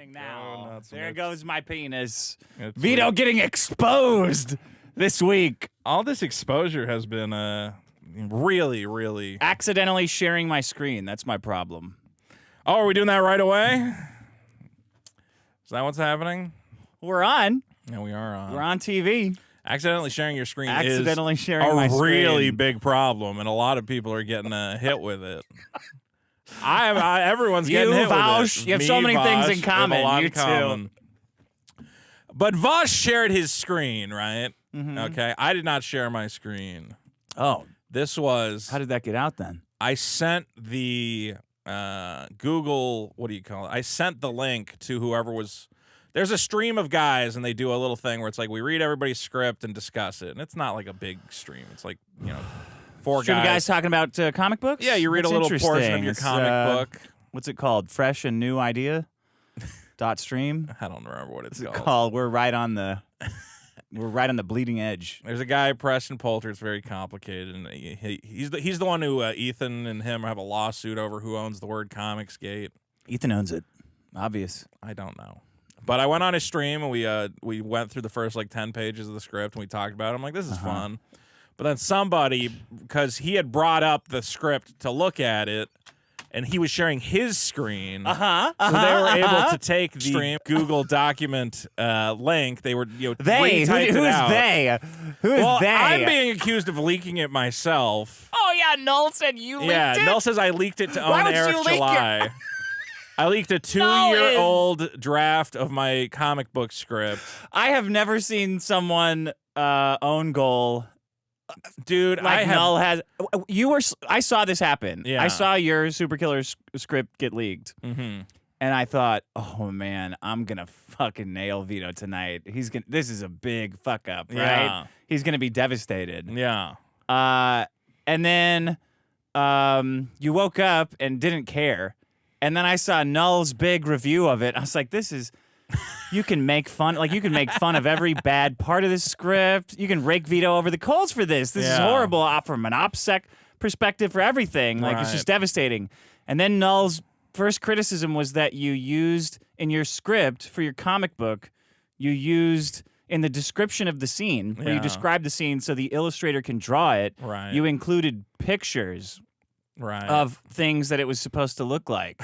Now, there goes my penis. It's Vito weird. getting exposed this week. All this exposure has been really. Accidentally sharing my screen. That's my problem. Oh, are we doing that right away? Is that what's happening? We're on. Yeah, we are on. We're on TV. Accidentally sharing your screen Accidentally is sharing my a really screen. big problem, and a lot of people are getting hit with it. Everyone's getting hit Vosh, with it. you have Me, so many things in Vosh, we have common. a lot You in common. But Vosh shared his screen, right? Mm-hmm. Okay, I did not share my screen. Oh, This was... how did that get out then? I sent the Google, what do you call it? I sent the link to whoever was... There's a stream of guys, and they do a little thing where it's like, we read everybody's script and discuss it. And it's not like a big stream. It's like, you know, four guys talking about comic books? Yeah, you read That's a little portion of interesting. your It's, comic book. What's it called? Fresh and New Idea? .stream? I don't remember what it's What's it called. called? We're right on the bleeding edge. There's a guy, Preston Poulter. It's very complicated, and he's the one who Ethan and him have a lawsuit over who owns the word Comicsgate. Ethan owns it. Obvious. I don't know. But I went on his stream, and we went through the first, like, 10 pages of the script, and we talked about it. I'm like, this is fun. But then somebody, because he had brought up the script to look at it, and he was sharing his screen, so they were able to take the stream Google document link. They were, They? Who retyped is it out. they? Who is Well, they? I'm being accused of leaking it myself. Oh, yeah, Null said you leaked it? Null says I leaked it to Why own would Eric you leak July. I leaked a 2-year-old draft of my comic book script. I have never seen someone own goal Dude, like Null has. I saw this happen. Yeah. I saw your Superkiller script get leaked. Mm-hmm. And I thought, oh man, I'm gonna fucking nail Vito tonight. This is a big fuck up, right? Yeah. He's gonna be devastated. Yeah. And then you woke up and didn't care. And then I saw Null's big review of it. I was like, this is, you can make fun of every bad part of this script. You can rake Vito over the coals for this. This is horrible from an OPSEC perspective for everything. Like, it's just devastating. And then Null's first criticism was that you used in your script for your comic book, you used in the description of the scene, where you describe the scene so the illustrator can draw it, you included pictures of things that it was supposed to look like.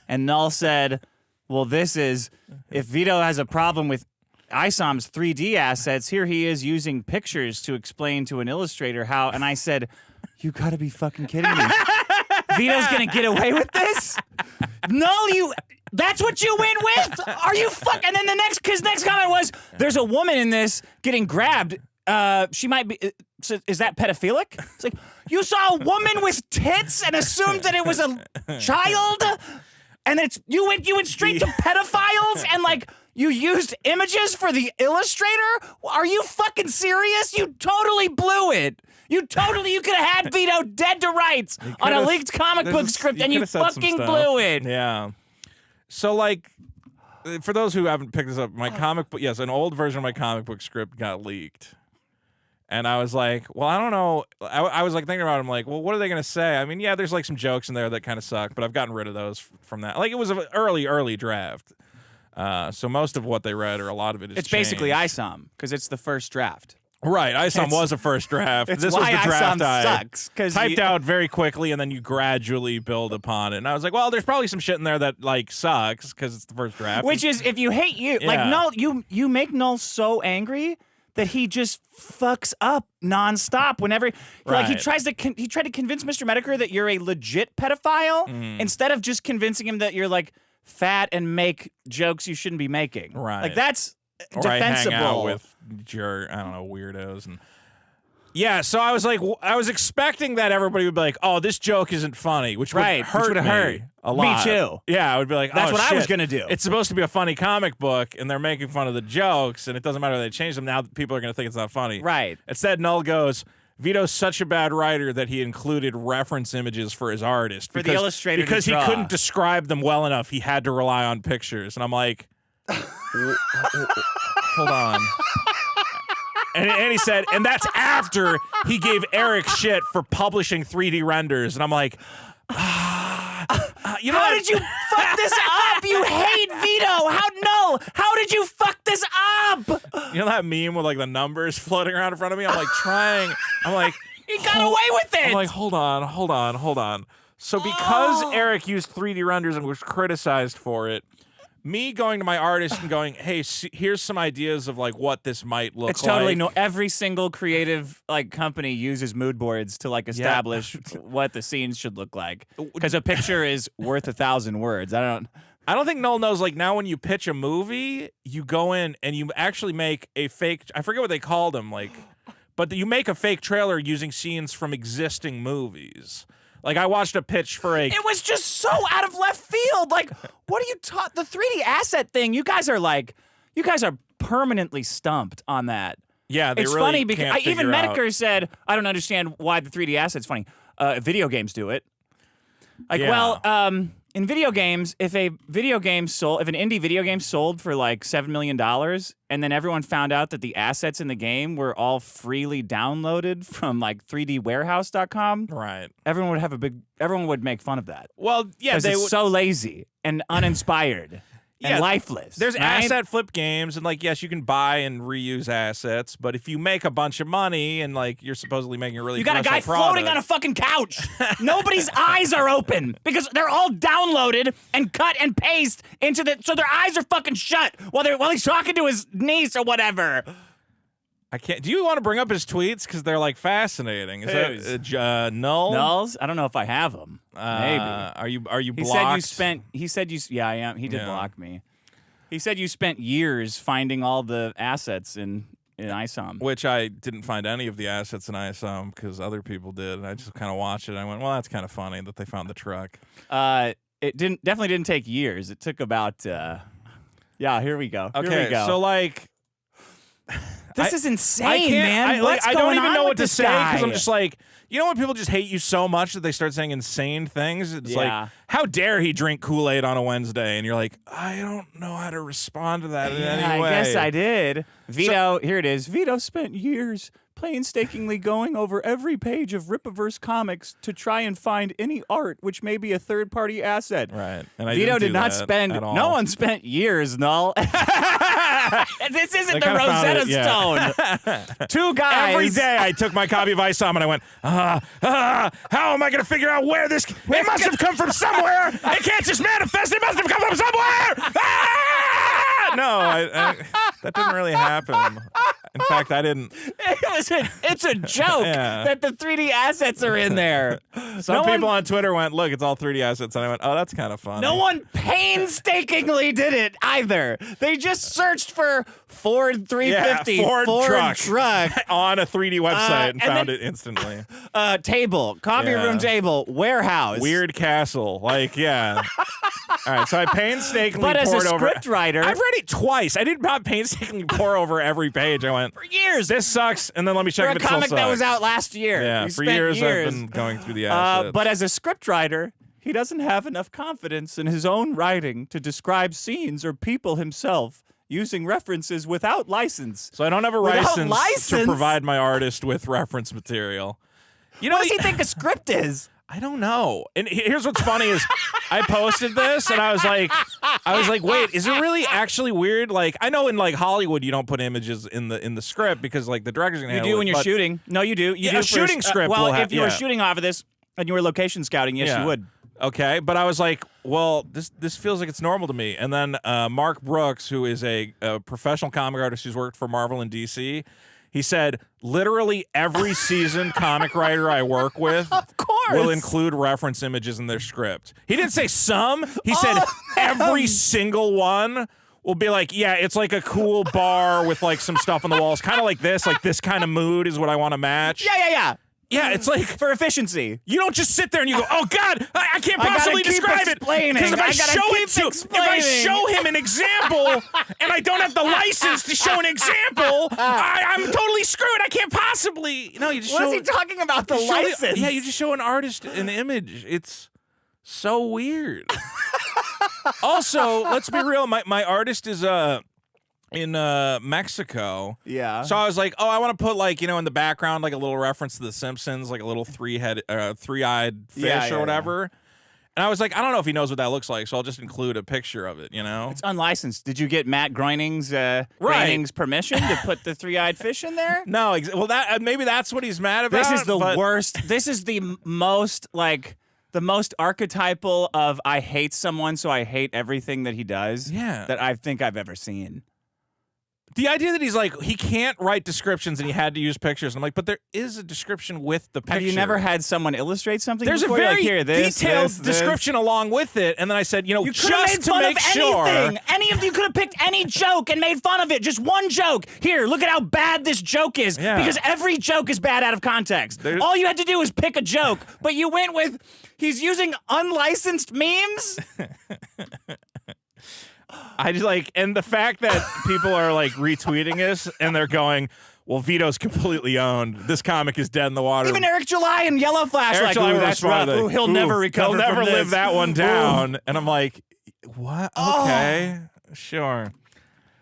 And Null said, well, this is, if Vito has a problem with ISOM's 3D assets, here he is using pictures to explain to an illustrator how, and I said, you gotta be fucking kidding me. Vito's gonna get away with this? Null, that's what you went with? Are you and then his next comment was, there's a woman in this getting grabbed. She might be, so is that pedophilic? It's like, you saw a woman with tits and assumed that it was a child? And you went straight to pedophiles and like you used images for the illustrator? Are you fucking serious? You totally blew it. You could have had Vito dead to rights on a leaked comic book script, and you fucking blew it. Yeah. So, like, for those who haven't picked this up, my comic book, an old version of my comic book script got leaked. And I was like, well, I don't know. I was like thinking about it. I'm like, well, what are they going to say? I mean, yeah, there's like some jokes in there that kind of suck, but I've gotten rid of those from that. Like, it was an early draft. So most of what they read, or a lot of it, is It's basically ISOM, because it's the first draft. Right, ISOM was a first draft. It's this why was the draft ISOM I sucks, typed out very quickly, and then you gradually build upon it. And I was like, well, there's probably some shit in there that like sucks because it's the first draft. Which is, if you hate like Null, you make Null so angry that he just fucks up nonstop whenever, like he tried to convince Mr. Medicare that you're a legit pedophile instead of just convincing him that you're like fat and make jokes you shouldn't be making. Right, like that's defensible. I hang out with weirdos and so I was like, I was expecting that everybody would be like, oh, this joke isn't funny, which would hurt me a lot. Me too. Yeah, I would be like, that's what shit. I was gonna do. It's supposed to be a funny comic book, and they're making fun of the jokes, and it doesn't matter if they change them. Now people are gonna think it's not funny. Right. Instead, Null goes, Vito's such a bad writer that he included reference images for his artist. The illustrator because to he draw. couldn't describe them well enough. He had to rely on pictures. And I'm like, hold on. And he said, and that's after he gave Eric shit for publishing 3D renders. And I'm like, you know, how did you fuck this up? You hate right, Vito. How did you fuck this up? You know that meme with like the numbers floating around in front of me? I'm like trying. I'm like, He got away with it. I'm like, hold on. So because Eric used 3D renders and was criticized for it, me going to my artist and going, hey, here's some ideas of like what this might look like. It's totally every single creative like company uses mood boards to like establish what the scenes should look like. Because a picture is worth 1,000 words. I don't think Null knows, like, now when you pitch a movie, you go in and you actually make a fake, I forget what they called them, like, but you make a fake trailer using scenes from existing movies. Like, I watched a pitch for It was just so out of left field. Like, what are you taught? The 3D asset thing, you guys are permanently stumped on that. Yeah, they it's really funny because can't even figure out. Medicare said, I don't understand why the 3D asset's funny. Video games do it. Like, Yeah. well, in video games, if an indie video game sold for like $7 million, and then everyone found out that the assets in the game were all freely downloaded from like 3dwarehouse.com, Right. everyone would make fun of that. Well, yeah, Because it's so lazy and uninspired and lifeless. There's right? asset flip games, and like, yes, you can buy and reuse assets, but if you make a bunch of money and like you're supposedly making a really You got a guy floating on a fucking couch. Nobody's eyes are open because they're all downloaded and cut and paste into so their eyes are fucking shut while he's talking to his niece or whatever. I can't. Do you want to bring up his tweets because they're like fascinating? Is that Null? Nulls? I don't know if I have them. Maybe. Are you blocked? He said you. Yeah, I am. He did block me. He said you spent years finding all the assets in ISOM. Which I didn't find any of the assets in ISOM because other people did. And I just kind of watched it. And I went, well, that's kind of funny that they found the truck. It definitely didn't take years. It took about. Yeah, here we go. Okay, here we go. so like. This is insane, man. I don't even know what to say because because I'm just like, you know when people just hate you so much that they start saying insane things? It's like, how dare he drink Kool-Aid on a Wednesday? And you're like, I don't know how to respond to that in any way. I guess I did. Vito, here it is. Vito spent years painstakingly going over every page of Rippaverse comics to try and find any art which may be a third-party asset. Right. And I Vito didn't do did not that spend. at all. No one spent years, Null. This isn't They the kinda found Rosetta it, yeah. Stone. Two guys. Every day I took my copy of ISOM and I went, how am I going to figure out where this... It must have come from somewhere. It can't just manifest. It must have come from somewhere. No, that didn't really happen. In fact, I didn't. It's a joke that the 3D assets are in there. Some people on Twitter went, look, it's all 3D assets. And I went, oh, that's kind of funny. No one painstakingly did it either. They just searched for Ford 350, Ford truck on a 3D website and found it instantly. Table, coffee room table, warehouse. Weird castle. Like, yeah. All right, so I painstakingly But as poured a over. script writer, I've read it twice. I did not painstakingly pour over every page. I went, for years. this sucks, and then let me check For if a it still comic that was sucks. out last year. Yeah, We for spent years I've been going through the assets. But as a scriptwriter, he doesn't have enough confidence in his own writing to describe scenes or people himself using references without license. So I don't have a license to provide my artist with reference material. You know, What does he think a script is? I don't know. And here's what's funny is I posted this and I was like, wait, is it really actually weird? Like, I know in like Hollywood you don't put images in the script because like the director's gonna You handle do when it, you're but shooting. No, you do. You do a shooting script well, will if you were shooting off of this and you were location scouting, yes, you would. Okay, but I was like, well, this feels like it's normal to me. And then Mark Brooks, who is a professional comic artist who's worked for Marvel and DC, he said, literally every seasoned comic writer I work with will include reference images in their script. He didn't say some. He said every single one will be like, yeah, it's like a cool bar with like some stuff on the walls. Kind of like this kind of mood is what I want to match. Yeah. Yeah, it's like for efficiency. You don't just sit there and you go, "Oh God, I can't possibly describe it." Because if I show him an example and I don't have the license to show an example, I'm totally screwed. I can't possibly. You know, you just What is he talking about? The license? Yeah, you just show an artist an image. It's so weird. Also, let's be real. My artist is in Mexico. Yeah. So I was like, oh, I want to put like, in the background, like a little reference to The Simpsons, like a little three-eyed fish or whatever. And I was like, I don't know if he knows what that looks like, so I'll just include a picture of it, you know? It's unlicensed. Did you get Matt Groening's permission to put the three-eyed fish in there? No, well, that maybe that's what he's mad about. This is the worst. This is the most, like, the most archetypal of I hate someone, so I hate everything that he does that I think I've ever seen. The idea that he's like, he can't write descriptions and he had to use pictures. I'm like, but there is a description with the picture. Have you never had someone illustrate something There's before? a very like, here, detailed description along with it. And then I said, you just to make sure. Any of you could have picked any joke and made fun of it. Just one joke. Here, look at how bad this joke is. Yeah. Because every joke is bad out of context. All you had to do was pick a joke. But you went with, he's using unlicensed memes? I just like, and the fact that people are like retweeting this and they're going, well, Vito's completely owned. This comic is dead in the water. Even Eric July and Yellow Flash, Eric July that's rough. Ooh, he'll never recover. He'll never from live this. that one down. And I'm like, what? Okay, sure.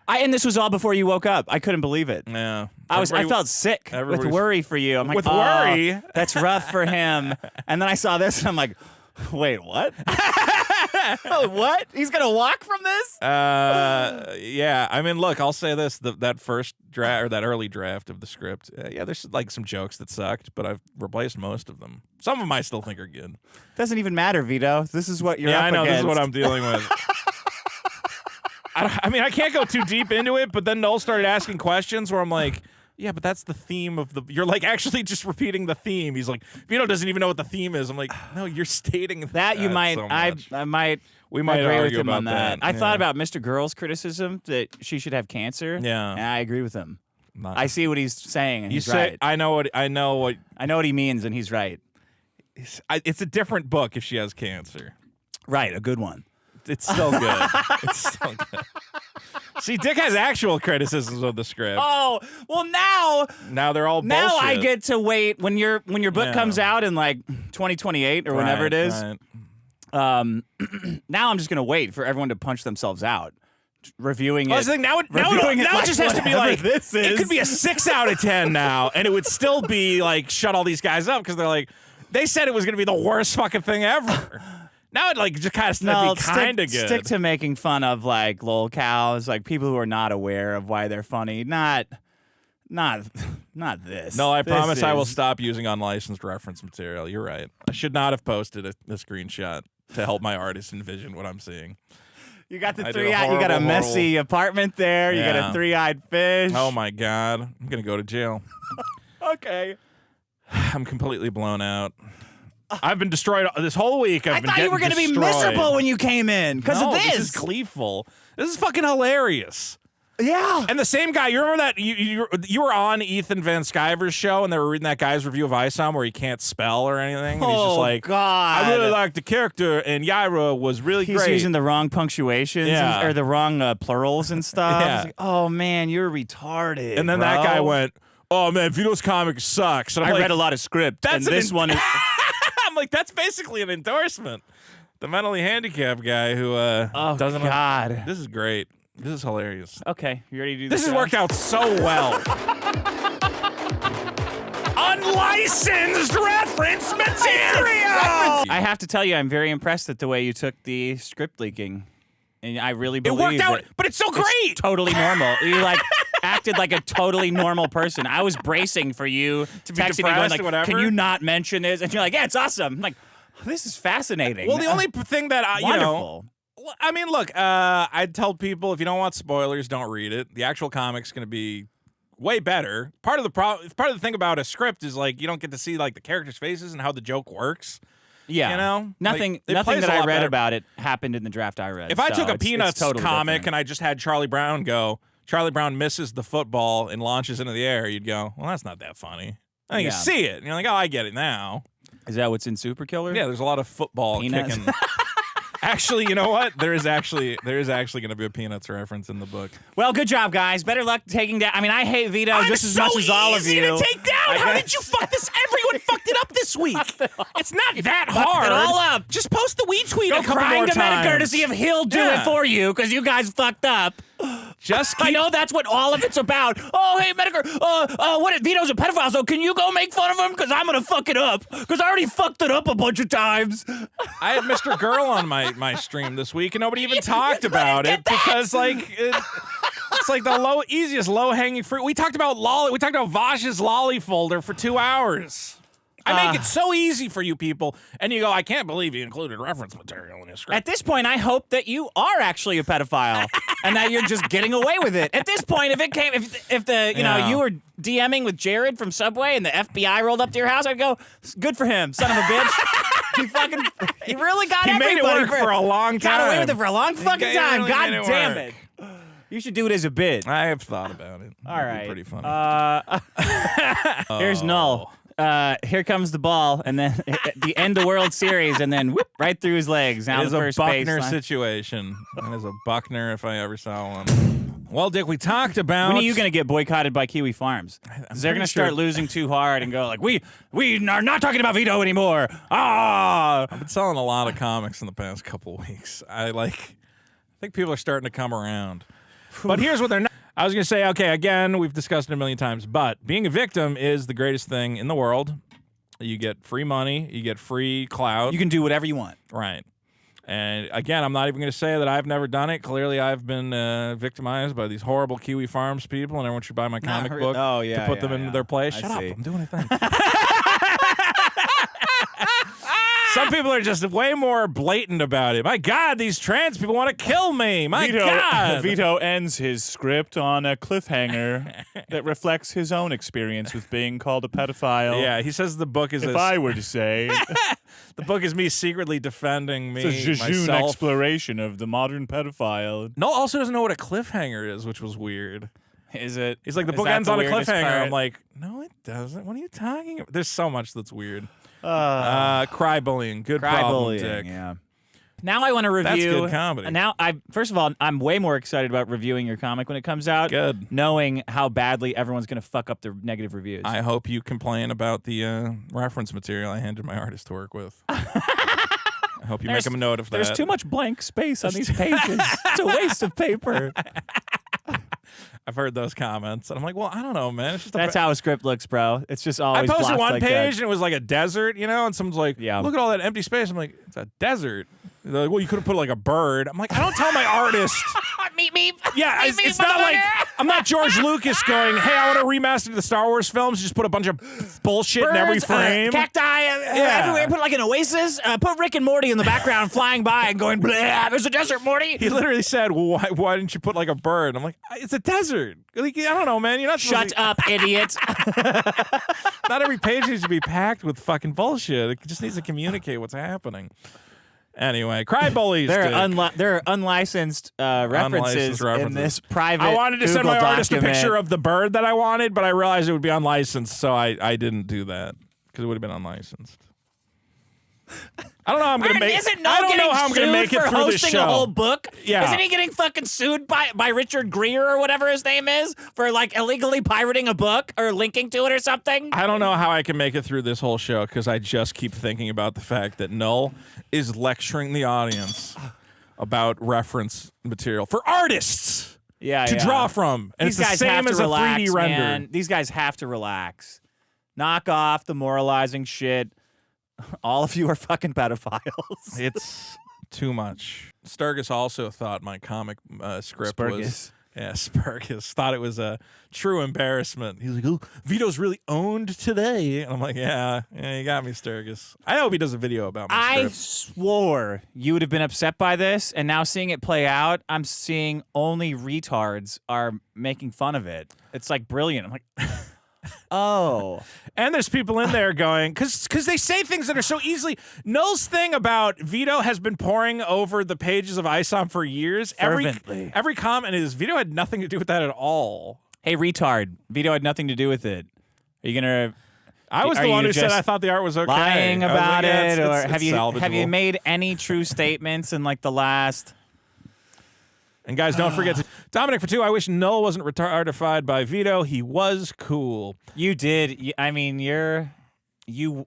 And this was all before you woke up. I couldn't believe it. Yeah, I felt sick with worry for you. I'm like, with worry, that's rough for him. And then I saw this, and I'm like, wait, what? What? He's gonna walk from this? Yeah. I mean, look, I'll say this: that first draft or that early draft of the script, there's like some jokes that sucked, but I've replaced most of them. Some of them I still think are good. Doesn't even matter, Vito. This is what you're up I know. against. This is what I'm dealing with. I mean, I can't go too deep into it, but then Null started asking questions where I'm like, yeah, but that's the theme of the... You're like actually just repeating the theme. He's like, Vito doesn't even know what the theme is. I'm like, no, you're stating that you might... so I might... We might agree argue with him about on that. I Yeah. thought about Mr. Girl's criticism that she should have cancer. Yeah. And I agree with him. Not- I see what he's saying, and he's right. I know what he means, and he's right. It's a different book if she has cancer. Right, a good one. It's still good. It's still good. See, Dick has actual criticisms of the script. Oh, well now they're all now bullshit. I get to wait when your book comes out in like 2028 or whenever it is. Right. Now I'm just gonna wait for everyone to punch themselves out, reviewing Well, it. I think now it just has to be like this is. It could be a 6 out of 10 now, and it would still be like shut all these guys up because they're like they said it was gonna be the worst fucking thing ever. Now it like just kind of be kind of good. Stick to making fun of like lol cows, like people who are not aware of why they're funny. Not this. No, I promise I will stop using unlicensed reference material. You're right. I should not have posted a screenshot to help my artist envision what I'm seeing. You got the three-eyed. You got a messy apartment there. You got a three-eyed fish. Oh my god, I'm gonna go to jail. Okay. I'm completely blown out. I've been destroyed this whole week. I thought you were going to be miserable when you came in because of this. This is gleeful. This is fucking hilarious. Yeah. And the same guy, you remember that you were on Ethan Van Sciver's show and they were reading that guy's review of ISOM where he can't spell or anything. And he's just like, God. I really liked the character and Yaira was really great. He's using the wrong punctuations or the wrong plurals and stuff. Yeah. Like, oh, man, you're retarded. And then that guy went, oh, man, Vito's comic sucks. And I read a lot of script. And this one is... I'm like, that's basically an endorsement. The mentally handicapped guy who doesn't. God. This is great. This is hilarious. Okay, you ready to do this? This has worked out so well. Unlicensed reference material. I have to tell you, I'm very impressed at the way you took the script leaking. And I really believe it worked out, but it's so great. It's totally normal. You like acted like a totally normal person. I was bracing for you to be texting me going like, whatever. "Can you not mention this?" And you're like, "Yeah, it's awesome." I'm like, this is fascinating. Well, the only thing that I, wonderful. I mean, look, I'd tell people if you don't want spoilers, don't read it. The actual comic's going to be way better. Part of the thing about a script is like you don't get to see like the characters' faces and how the joke works. Yeah, you know, nothing that I read about it happened in the draft I read. If I took a Peanuts totally comic different. and I just had Charlie Brown go, Charlie Brown misses the football and launches into the air, you'd go, well, that's not that funny. And you see it, and you're like, oh, I get it now. Is that what's in Superkiller? Yeah, there's a lot of football Peanuts? kicking. Actually, you know what? There is actually going to be a Peanuts reference in the book. Well, good job, guys. Better luck taking down. I mean, I hate Vito just as much as all of you. I'm so easy to take down. How did you fuck this? Everyone fucked it up this week. It's not that hard. It all up. Just post the tweet Go a couple crying more to times. Metacourtesy if he'll do it for you because you guys fucked up. Just I keep know that's what all of it's about. Oh, hey, Medicare, what? Vito's a pedophile, so can you go make fun of him? Because I'm going to fuck it up. Because I already fucked it up a bunch of times. I had Mr. Girl on my stream this week, and nobody even talked about it because, like, it's like the easiest low-hanging fruit. We talked about Vosh's lolly folder for 2 hours. I make it so easy for you people, and you go, I can't believe you included reference material in his script. At this point, I hope that you are actually a pedophile and that you're just getting away with it. At this point, if you were DMing with Jared from Subway and the FBI rolled up to your house, I'd go, good for him, son of a bitch. He really got everybody. He made it work for a long time. Got away with it for a long fucking time. Really God damn it. You should do it as a bit. I have thought about it. All right. Pretty funny. Here's Null. Here comes the ball, and then the end of the World Series, and then whoop, right through his legs. Now It is the a first Buckner baseline. situation. It is a Buckner if I ever saw one. Well, Dick, we talked about... When are you going to get boycotted by Kiwifarms? They're going to start losing too hard and go like, we are not talking about Vito anymore. Ah! I've been selling a lot of comics in the past couple of weeks. I think people are starting to come around. But here's what they're not. I was going to say, okay, again, we've discussed it a million times, but being a victim is the greatest thing in the world. You get free money. You get free clout. You can do whatever you want. Right. And again, I'm not even going to say that I've never done it. Clearly, I've been victimized by these horrible Kiwifarms people, and everyone should buy my comic book to put them into their place. Shut up. I'm doing a thing. Some people are just way more blatant about it. My God, these trans people want to kill me. My God. Vito ends his script on a cliffhanger that reflects his own experience with being called a pedophile. Yeah, he says the book is... If I were to say... The book is me secretly defending me, It's a jejune myself. exploration of the modern pedophile. Null also doesn't know what a cliffhanger is, which was weird. Is it? He's like, the is book that ends the on a weirdest cliffhanger. part? I'm like, no, it doesn't. What are you talking about? There's so much that's weird. Cry bullying. Good problem, Dick. Yeah. Now I want to review. That's good comedy. Now, first of all, I'm way more excited about reviewing your comic when it comes out. Good. Knowing how badly everyone's going to fuck up their negative reviews. I hope you complain about the reference material I handed my artist to work with. I hope you make him a note of that. There's too much blank space on these pages. It's a waste of paper. I've heard those comments, and I'm like, well, I don't know, man. It's just That's how a script looks, bro. It's just always I posted blocked one like page, that. and it was like a desert, and someone's like, Yeah. look at all that empty space. I'm like, it's a desert. They're like, well, you could have put like a bird. I'm like, I don't tell my artist. Meep, meep. Yeah, Meep, meep, it's not like motherfucker. I'm not George Lucas going, hey, I want to remaster the Star Wars films. Just put a bunch of bullshit in every Birds, frame. cacti, everywhere. Put like an oasis. Put Rick and Morty in the background flying by and going, blah, there's a desert, Morty. He literally said, well, why didn't you put like a bird? I'm like, it's a desert. Like, I don't know, man. You're not supposed Shut up, idiot. Not every page needs to be packed with fucking bullshit. It just needs to communicate what's happening. Anyway, cry bullies. There are unlicensed references in this private I wanted to send Google my artist a document. picture of the bird that I wanted, but I realized it would be unlicensed, so I didn't do that because it would have been unlicensed. I don't know how I'm gonna make. I don't know how I'm gonna make it for through this hosting show. a whole book. Yeah. Isn't he getting fucking sued by Richard Greer or whatever his name is for like illegally pirating a book or linking to it or something? I don't know how I can make it through this whole show because I just keep thinking about the fact that Null is lecturing the audience about reference material for artists to draw from, and These it's the guys same have to as a relax, 3D render. man. These guys have to relax. Knock off the moralizing shit. All of you are fucking pedophiles. It's too much. Sturgis also thought my comic script was... Yeah, Spurgus thought it was a true embarrassment. He's like, oh, Vito's really owned today. And I'm like, yeah, you got me, Sturgis. I hope he does a video about my I script. swore you would have been upset by this, and now seeing it play out, I'm seeing only retards are making fun of it. It's like brilliant. I'm like... Oh. And there's people in there going, because they say things that are so easily. Null's thing about Vito has been pouring over the pages of ISOM for years. Fervently. Every comment is, Vito had nothing to do with that at all. Hey, retard. Vito had nothing to do with it. Are you going to... I was the one who said I thought the art was okay. Lying I was about like, yeah, it? it's Or have you salvageable. made any true statements in like the last... And guys, don't forget to Dominic for 2. I wish Null wasn't retardified by Vito. He was cool. You did. I mean, you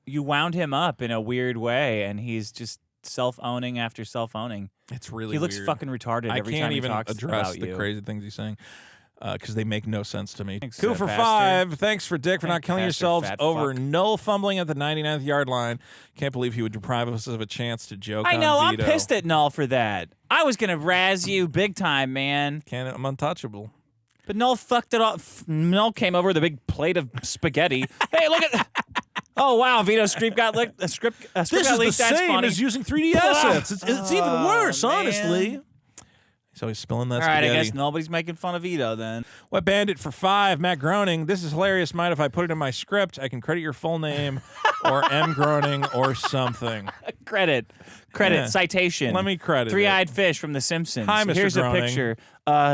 wound him up in a weird way, and he's just self-owning after self-owning. It's really He looks weird. fucking retarded I every can't time he even talks address about the you. crazy things he's saying because they make no sense to me. Thanks, Coup for Pastor. 5. Thanks for Dick for not killing Pastor, yourselves fat over fuck. Null fumbling at the 99th yard line. Can't believe he would deprive us of a chance to joke I on know, I'm Vito. pissed at Null for that. I was going to razz you big time, man. I'm untouchable. But Null fucked it up. Null came over with a big plate of spaghetti. Hey, look at... Oh, wow, Vito's script got leaked. A script This got is the leaked. That's same funny. as using 3D assets. It's even worse, man. honestly. So he's spilling that All right, spaghetti. I guess nobody's making fun of Vito then. Wet Bandit for 5. Matt Groening. This is hilarious. Mind if I put it in my script? I can credit your full name or M Groening or something. Credit, Yeah. citation. Let me credit Three-eyed fish from The Simpsons. Hi, Mr. Here's Groening. a picture.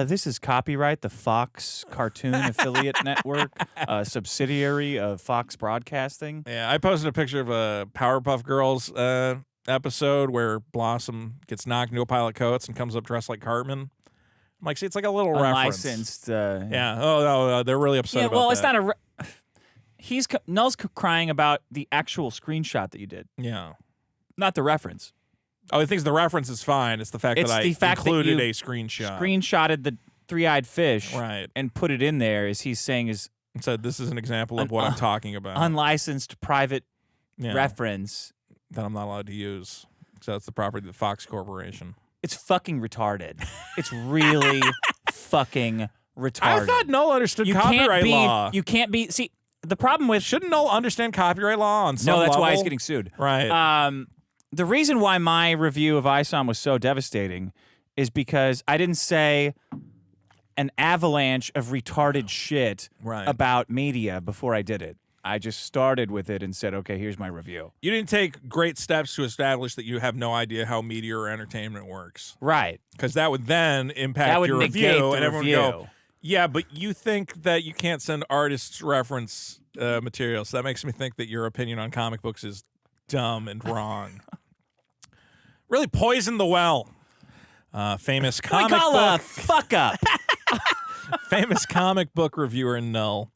This is copyright the Fox Cartoon Affiliate Network, a subsidiary of Fox Broadcasting. Yeah, I posted a picture of a Powerpuff Girls episode where Blossom gets knocked into a pile of coats and comes up dressed like Cartman. I'm like, see, it's like a little reference. Unlicensed. Yeah. Oh, no, they're really upset Yeah, about well, that. it's not a. Null's crying about the actual screenshot that you did, Yeah. not the reference. Oh, he thinks the reference is fine. It's the fact It's that I the fact that included you a screenshot. Screenshotted the three-eyed fish, Right. and put it in there, as he's saying is And said, this is an example of An what I'm talking about. unlicensed private Yeah, reference. that I'm not allowed to use. So that's the property of the Fox Corporation. It's fucking retarded. It's really fucking retarded. I thought Null understood you copyright can't be, law. You can't be. See, the problem with Shouldn't Null understand copyright law on some no, that's level? why he's getting sued. Right. The reason why my review of ISOM was so devastating is because I didn't say an avalanche of retarded shit Right. about media before I did it. I just started with it and said, okay, here's my review. You didn't take great steps to establish that you have no idea how media or entertainment works. Right. Because that would then impact That would your negate review, the and everyone review. would go, yeah, but you think that you can't send artists reference material. So that makes me think that your opinion on comic books is dumb and wrong. Really poisoned the well. Famous We comic call a book fuck up. famous comic book reviewer in Null.